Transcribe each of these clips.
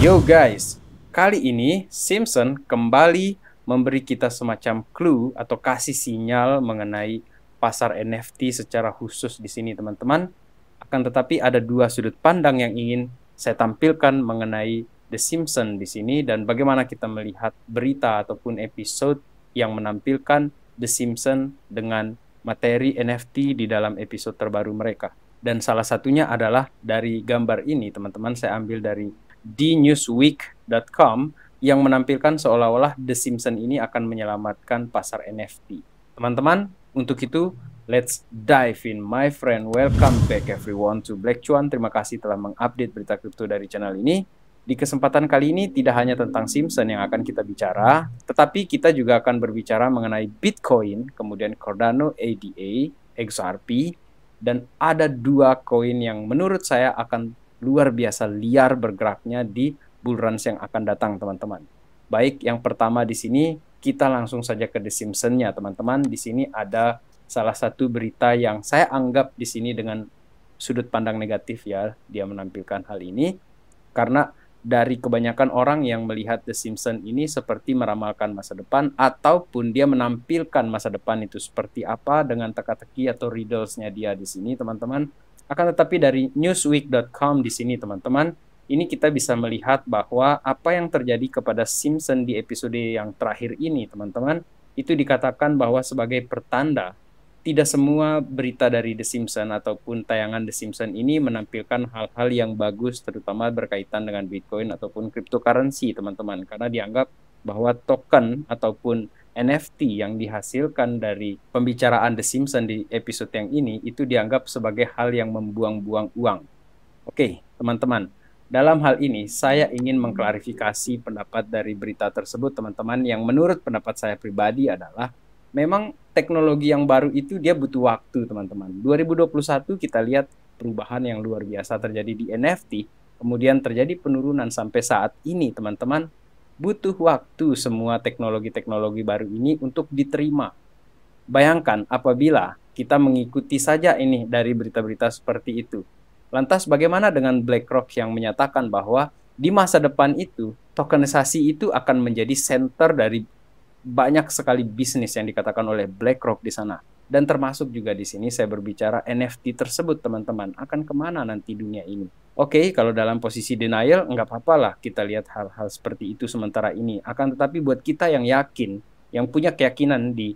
Yo guys, kali ini Simpson kembali memberi kita semacam clue atau kasih sinyal mengenai pasar NFT secara khusus di sini teman-teman. Akan tetapi ada dua sudut pandang yang ingin saya tampilkan mengenai The Simpson di sini dan bagaimana kita melihat berita ataupun episode yang menampilkan The Simpson dengan materi NFT di dalam episode terbaru mereka. Dan salah satunya adalah dari gambar ini teman-teman, saya ambil dari dnewsweek.com yang menampilkan seolah-olah The Simpsons ini akan menyelamatkan pasar NFT. Teman-teman, untuk itu, let's dive in, my friend. Welcome back everyone to Black Cuan. Terima kasih telah mengupdate berita kripto dari channel ini. Di kesempatan kali ini tidak hanya tentang Simpson yang akan kita bicara, tetapi kita juga akan berbicara mengenai Bitcoin, kemudian Cardano ADA, XRP, dan ada dua koin yang menurut saya akan luar biasa liar bergeraknya di bull runs yang akan datang, teman-teman. Baik, yang pertama di sini kita langsung saja ke The Simpsons-nya, teman-teman. Di sini ada salah satu berita yang saya anggap di sini dengan sudut pandang negatif ya, dia menampilkan hal ini karena dari kebanyakan orang yang melihat The Simpsons ini seperti meramalkan masa depan ataupun dia menampilkan masa depan itu seperti apa dengan teka-teki atau riddles-nya dia di sini, teman-teman. Akan tetapi dari newsweek.com di sini teman-teman, ini kita bisa melihat bahwa apa yang terjadi kepada Simpson di episode yang terakhir ini teman-teman, itu dikatakan bahwa sebagai pertanda tidak semua berita dari The Simpsons ataupun tayangan The Simpsons ini menampilkan hal-hal yang bagus terutama berkaitan dengan Bitcoin ataupun cryptocurrency teman-teman, karena dianggap bahwa token ataupun NFT yang dihasilkan dari pembicaraan The Simpsons di episode yang ini itu dianggap sebagai hal yang membuang-buang uang. Oke, teman-teman. Dalam hal ini, saya ingin mengklarifikasi pendapat dari berita tersebut, teman-teman, yang menurut pendapat saya pribadi adalah memang teknologi yang baru itu dia butuh waktu, teman-teman. 2021 kita lihat perubahan yang luar biasa terjadi di NFT, kemudian terjadi penurunan sampai saat ini, teman-teman. Butuh waktu semua teknologi-teknologi baru ini untuk diterima. Bayangkan apabila kita mengikuti saja ini dari berita-berita seperti itu. Lantas bagaimana dengan BlackRock yang menyatakan bahwa di masa depan itu tokenisasi itu akan menjadi center dari banyak sekali bisnis yang dikatakan oleh BlackRock di sana. Dan termasuk juga di sini saya berbicara NFT tersebut, teman-teman. Akan kemana nanti dunia ini? Oke, kalau dalam posisi denial, nggak apa-apa lah kita lihat hal-hal seperti itu sementara ini. Akan tetapi buat kita yang yakin, yang punya keyakinan di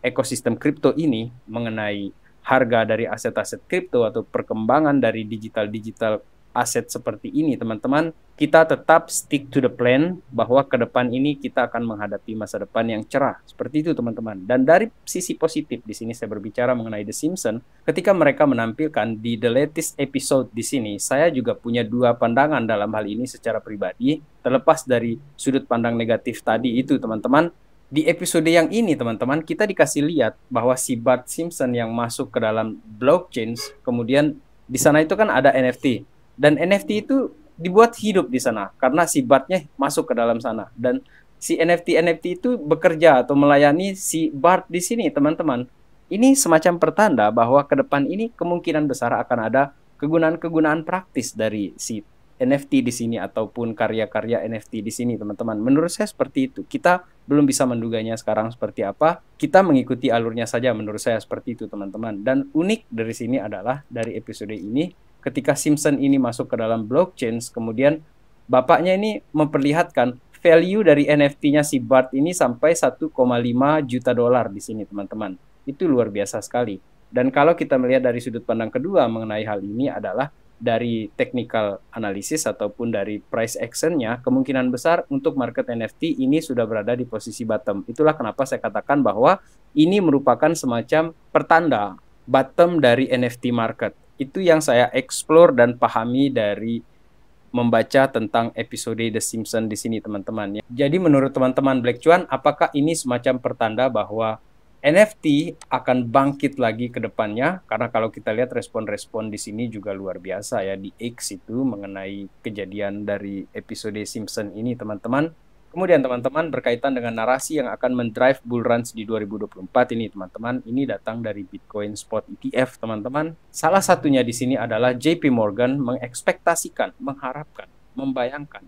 ekosistem kripto ini mengenai harga dari aset-aset kripto atau perkembangan dari digital-digital aset seperti ini, teman-teman, kita tetap stick to the plan bahwa ke depan ini kita akan menghadapi masa depan yang cerah. Seperti itu, teman-teman. Dan dari sisi positif di sini saya berbicara mengenai The Simpsons, ketika mereka menampilkan di the latest episode di sini, saya juga punya dua pandangan dalam hal ini secara pribadi, terlepas dari sudut pandang negatif tadi itu, teman-teman. Di episode yang ini, teman-teman, kita dikasih lihat bahwa si Bart Simpson yang masuk ke dalam blockchain, kemudian di sana itu kan ada NFT. Dan NFT itu dibuat hidup di sana karena si Bart-nya masuk ke dalam sana. Dan si NFT itu bekerja atau melayani si Bart di sini, teman-teman. Ini semacam pertanda bahwa ke depan ini kemungkinan besar akan ada kegunaan-kegunaan praktis dari si NFT di sini ataupun karya-karya NFT di sini, teman-teman. Menurut saya seperti itu. Kita belum bisa menduganya sekarang seperti apa. Kita mengikuti alurnya saja, menurut saya seperti itu, teman-teman. Dan unik dari sini adalah dari episode ini, ketika Simpson ini masuk ke dalam blockchain, kemudian bapaknya ini memperlihatkan value dari NFT-nya si Bart ini sampai 1,5 juta dolar di sini, teman-teman. Itu luar biasa sekali. Dan kalau kita melihat dari sudut pandang kedua mengenai hal ini adalah dari technical analysis ataupun dari price action-nya, kemungkinan besar untuk market NFT ini sudah berada di posisi bottom. Itulah kenapa saya katakan bahwa ini merupakan semacam pertanda bottom dari NFT market. Itu yang saya explore dan pahami dari membaca tentang episode The Simpsons di sini, teman-teman. Jadi menurut teman-teman Black Cuan, apakah ini semacam pertanda bahwa NFT akan bangkit lagi ke depannya? Karena kalau kita lihat respon-respon di sini juga luar biasa ya di X itu mengenai kejadian dari episode Simpsons ini, teman-teman. Kemudian teman-teman berkaitan dengan narasi yang akan mendrive bull runs di 2024 ini, teman-teman. Ini datang dari Bitcoin Spot ETF, teman-teman. Salah satunya di sini adalah JP Morgan mengekspektasikan, mengharapkan, membayangkan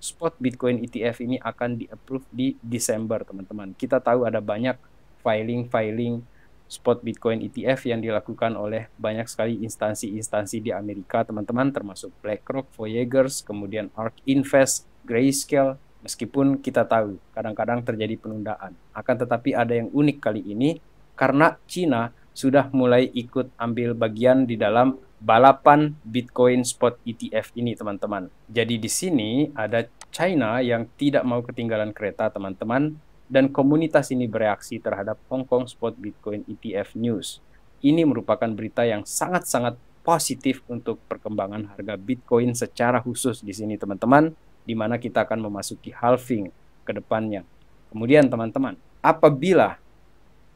spot Bitcoin ETF ini akan di-approve di Desember, teman-teman. Kita tahu ada banyak filing spot Bitcoin ETF yang dilakukan oleh banyak sekali instansi-instansi di Amerika, teman-teman, termasuk BlackRock, Voyagers, kemudian ARK Invest, Grayscale. Meskipun kita tahu kadang-kadang terjadi penundaan, akan tetapi ada yang unik kali ini karena China sudah mulai ikut ambil bagian di dalam balapan Bitcoin spot ETF ini, teman-teman. Jadi di sini ada China yang tidak mau ketinggalan kereta, teman-teman, dan komunitas ini bereaksi terhadap Hong Kong spot Bitcoin ETF news. Ini merupakan berita yang sangat-sangat positif untuk perkembangan harga Bitcoin secara khusus di sini, teman-teman, di mana kita akan memasuki halving ke depannya. Kemudian, teman-teman, apabila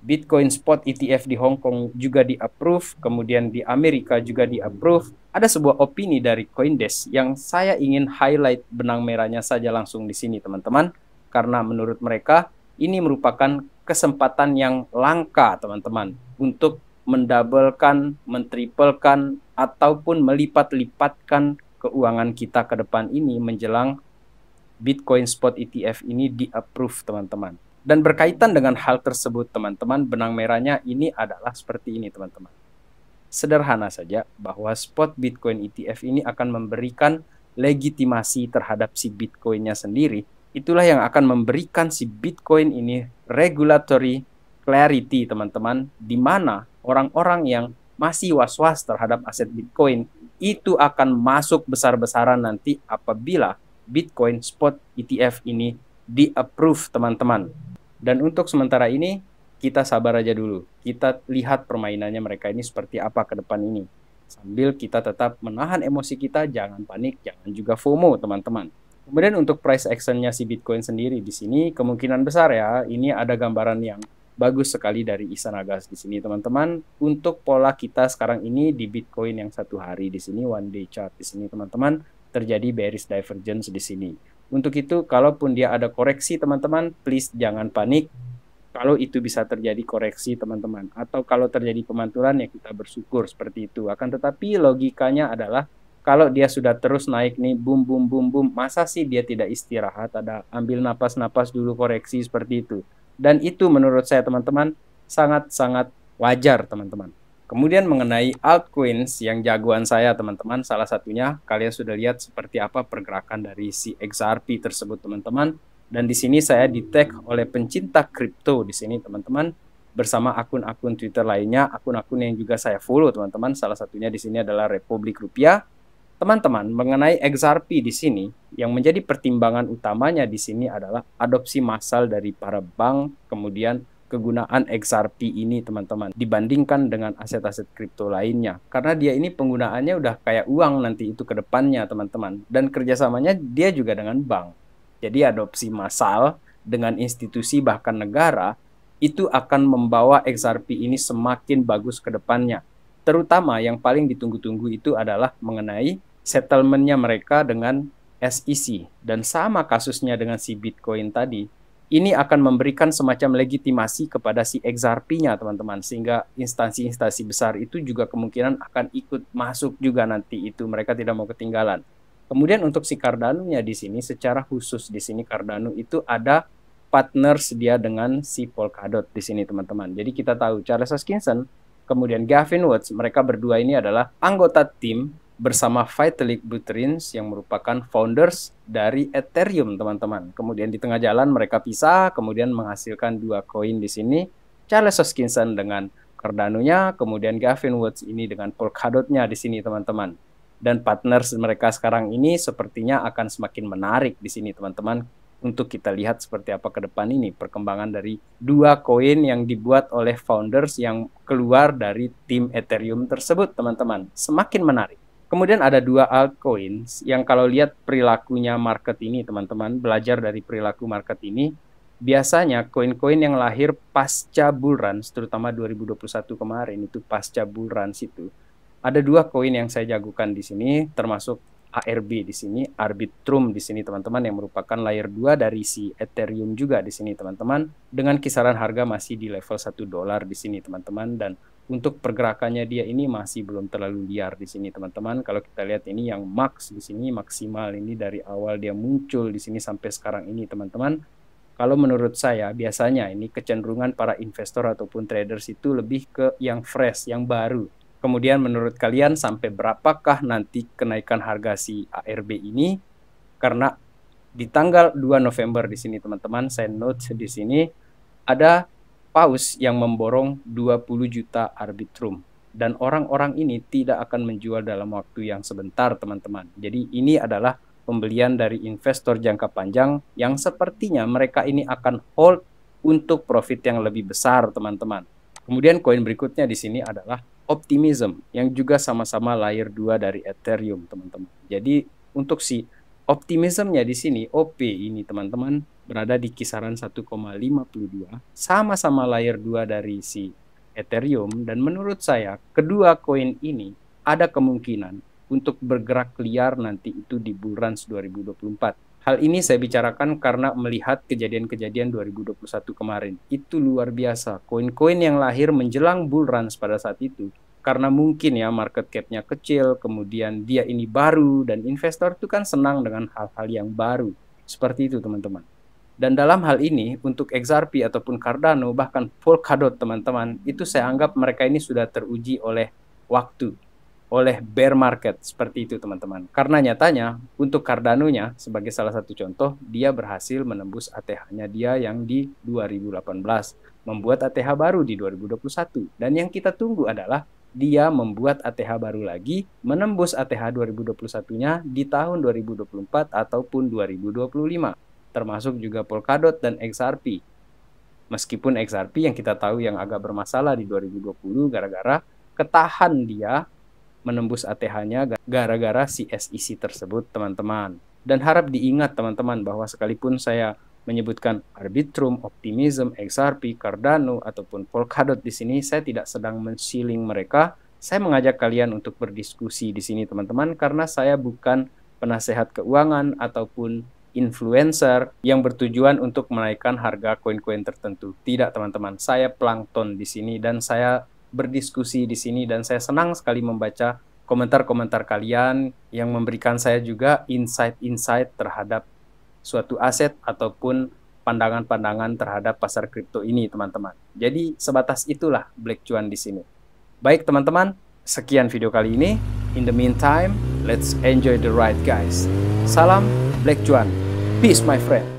Bitcoin spot ETF di Hong Kong juga di-approve, kemudian di Amerika juga di-approve, ada sebuah opini dari CoinDesk yang saya ingin highlight benang merahnya saja langsung di sini, teman-teman, karena menurut mereka ini merupakan kesempatan yang langka, teman-teman, untuk mendabelkan, mentriplekan, ataupun melipat-lipatkan keuangan kita ke depan ini menjelang Bitcoin spot ETF ini di-approve, teman-teman. Dan berkaitan dengan hal tersebut, teman-teman, benang merahnya ini adalah seperti ini, teman-teman. Sederhana saja bahwa spot Bitcoin ETF ini akan memberikan legitimasi terhadap si Bitcoin-nya sendiri. Itulah yang akan memberikan si Bitcoin ini regulatory clarity, teman-teman, di mana orang-orang yang masih was-was terhadap aset Bitcoin itu akan masuk besar-besaran nanti apabila Bitcoin spot ETF ini di-approve, teman-teman. Dan untuk sementara ini, kita sabar aja dulu. Kita lihat permainannya mereka ini seperti apa ke depan ini. Sambil kita tetap menahan emosi kita, jangan panik, jangan juga FOMO, teman-teman. Kemudian untuk price action-nya si Bitcoin sendiri di sini, kemungkinan besar ya, ini ada gambaran yang bagus sekali dari Isanagas di sini, teman-teman. Untuk pola kita sekarang ini di Bitcoin yang satu hari di sini, one day chart di sini, teman-teman, terjadi bearish divergence di sini. Untuk itu, kalaupun dia ada koreksi, teman-teman, please jangan panik. Kalau itu bisa terjadi koreksi, teman-teman. Atau kalau terjadi pemantulan, ya kita bersyukur seperti itu. Akan tetapi logikanya adalah, kalau dia sudah terus naik nih, boom, boom, boom, boom, masa sih dia tidak istirahat, ada ambil napas-napas dulu koreksi seperti itu. Dan itu menurut saya, teman-teman, sangat-sangat wajar, teman-teman. Kemudian mengenai altcoins yang jagoan saya, teman-teman, salah satunya kalian sudah lihat seperti apa pergerakan dari si XRP tersebut, teman-teman. Dan di sini saya di-tag oleh pencinta kripto di sini, teman-teman, bersama akun-akun Twitter lainnya, akun-akun yang juga saya follow, teman-teman. Salah satunya di sini adalah Republik Rupiah. Teman-teman, mengenai XRP di sini, yang menjadi pertimbangan utamanya di sini adalah adopsi massal dari para bank, kemudian kegunaan XRP ini, teman-teman, dibandingkan dengan aset-aset kripto lainnya. Karena dia ini penggunaannya udah kayak uang nanti itu ke depannya, teman-teman. Dan kerjasamanya dia juga dengan bank. Jadi adopsi massal dengan institusi bahkan negara, itu akan membawa XRP ini semakin bagus ke depannya. Terutama yang paling ditunggu-tunggu itu adalah mengenai settlement-nya mereka dengan SEC. Dan sama kasusnya dengan si Bitcoin tadi. Ini akan memberikan semacam legitimasi kepada si XRP-nya, teman-teman. Sehingga instansi-instansi besar itu juga kemungkinan akan ikut masuk juga nanti itu. Mereka tidak mau ketinggalan. Kemudian untuk si Cardano-nya di sini, secara khusus di sini Cardano itu ada partners dia dengan si Polkadot di sini, teman-teman. Jadi kita tahu Charles Hoskinson, kemudian Gavin Wood, mereka berdua ini adalah anggota tim bersama Vitalik Buterin yang merupakan founders dari Ethereum, teman-teman. Kemudian di tengah jalan mereka pisah, kemudian menghasilkan dua koin di sini. Charles Hoskinson dengan Cardano-nya, kemudian Gavin Woods ini dengan Polkadot-nya di sini, teman-teman. Dan partners mereka sekarang ini sepertinya akan semakin menarik di sini, teman-teman, untuk kita lihat seperti apa ke depan ini perkembangan dari dua koin yang dibuat oleh founders yang keluar dari tim Ethereum tersebut, teman-teman. Semakin menarik. Kemudian ada dua altcoins yang kalau lihat perilakunya market ini, teman-teman, belajar dari perilaku market ini, biasanya koin-koin yang lahir pasca bull run, terutama 2021 kemarin itu pasca bull run itu, ada dua koin yang saya jagokan di sini, termasuk ARB di sini, Arbitrum di sini, teman-teman, yang merupakan layer 2 dari si Ethereum juga di sini, teman-teman, dengan kisaran harga masih di level $1 di sini, teman-teman, dan untuk pergerakannya dia ini masih belum terlalu liar di sini teman-teman. Kalau kita lihat ini yang max di sini maksimal ini dari awal dia muncul di sini sampai sekarang ini teman-teman. Kalau menurut saya biasanya ini kecenderungan para investor ataupun traders itu lebih ke yang fresh, yang baru. Kemudian menurut kalian sampai berapakah nanti kenaikan harga si ARB ini? Karena di tanggal 2 November di sini teman-teman, saya note di sini ada paus yang memborong 20 juta Arbitrum. Dan orang-orang ini tidak akan menjual dalam waktu yang sebentar, teman-teman. Jadi ini adalah pembelian dari investor jangka panjang yang sepertinya mereka ini akan hold untuk profit yang lebih besar, teman-teman. Kemudian koin berikutnya di sini adalah Optimism yang juga sama-sama layer 2 dari Ethereum, teman-teman. Jadi untuk si Optimismnya di sini OP ini teman-teman berada di kisaran 1,52, sama-sama layer 2 dari si Ethereum, dan menurut saya kedua koin ini ada kemungkinan untuk bergerak liar nanti itu di bull run 2024. Hal ini saya bicarakan karena melihat kejadian-kejadian 2021 kemarin. Itu luar biasa. Koin-koin yang lahir menjelang bull run pada saat itu, karena mungkin ya market cap-nya kecil, kemudian dia ini baru, dan investor itu kan senang dengan hal-hal yang baru. Seperti itu teman-teman. Dan dalam hal ini, untuk XRP ataupun Cardano, bahkan Polkadot teman-teman, itu saya anggap mereka ini sudah teruji oleh waktu, oleh bear market, seperti itu teman-teman. Karena nyatanya, untuk Cardano-nya, sebagai salah satu contoh, dia berhasil menembus ATH-nya dia yang di 2018, membuat ATH baru di 2021. Dan yang kita tunggu adalah dia membuat ATH baru lagi, menembus ATH 2021-nya di tahun 2024 ataupun 2025, termasuk juga Polkadot dan XRP. Meskipun XRP yang kita tahu yang agak bermasalah di 2020 gara-gara ketahan dia menembus ATH-nya gara-gara si SEC tersebut, teman-teman. Dan harap diingat teman-teman bahwa sekalipun saya menyebutkan Arbitrum, Optimism, XRP, Cardano ataupun Polkadot di sini, saya tidak sedang men-shilling mereka. Saya mengajak kalian untuk berdiskusi di sini teman-teman, karena saya bukan penasehat keuangan ataupun influencer yang bertujuan untuk menaikkan harga koin-koin tertentu. Tidak teman-teman, saya plankton di sini dan saya berdiskusi di sini, dan saya senang sekali membaca komentar-komentar kalian yang memberikan saya juga insight-insight terhadap suatu aset ataupun pandangan-pandangan terhadap pasar kripto ini, teman-teman. Jadi sebatas itulah Black Cuan di sini. Baik teman-teman, sekian video kali ini. In the meantime, let's enjoy the ride guys. Salam Black Cuan. Peace my friend.